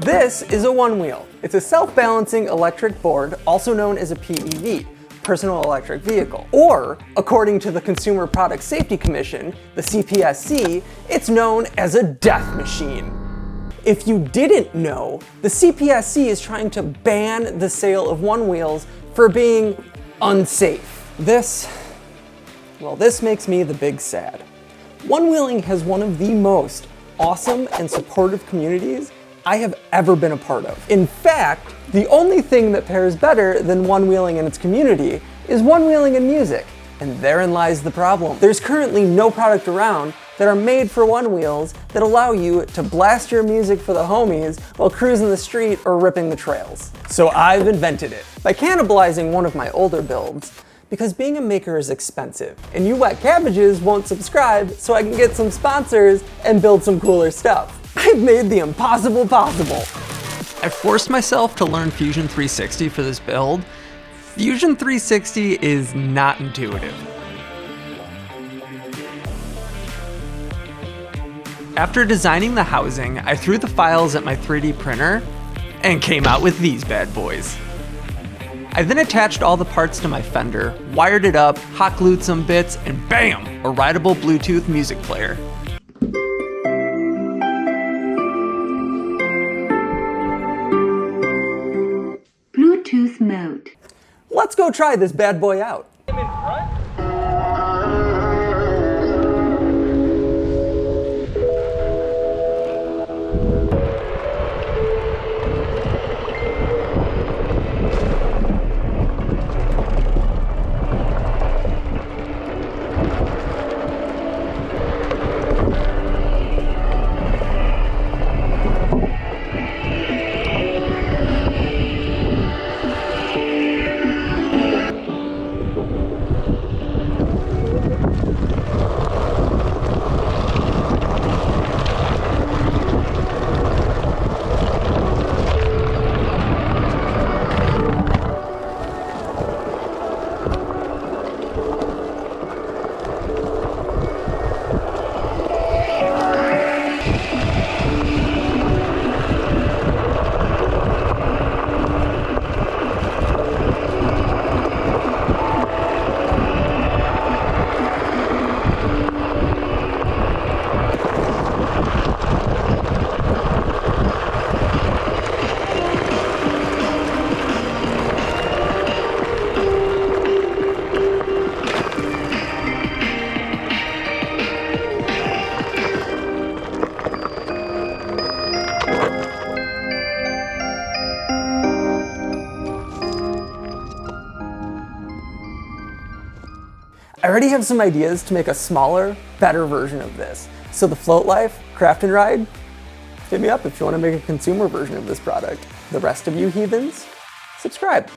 This is a OneWheel. It's a self-balancing electric board, also known as a PEV, personal electric vehicle. Or, according to the Consumer Product Safety Commission, the CPSC, it's known as a death machine. If you didn't know, the CPSC is trying to ban the sale of OneWheels for being unsafe. This makes me the big sad. OneWheeling has one of the most awesome and supportive communities I have ever been a part of. In fact, the only thing that pairs better than OneWheeling and its community is OneWheeling and music, and therein lies the problem. There's currently no product around that are made for OneWheels that allow you to blast your music for the homies while cruising the street or ripping the trails. So I've invented it by cannibalizing one of my older builds, because being a maker is expensive, and you wet cabbages won't subscribe so I can get some sponsors and build some cooler stuff. I've made the impossible possible. I forced myself to learn Fusion 360 for this build. Fusion 360 is not intuitive. After designing the housing, I threw the files at my 3D printer and came out with these bad boys. I then attached all the parts to my Fender, wired it up, hot glued some bits, and bam! A rideable Bluetooth music player. Bluetooth mode. Let's go try this bad boy out. I already have some ideas to make a smaller, better version of this. So the Float Life, Craft and Ride, hit me up if you want to make a consumer version of this product. The rest of you heathens, subscribe.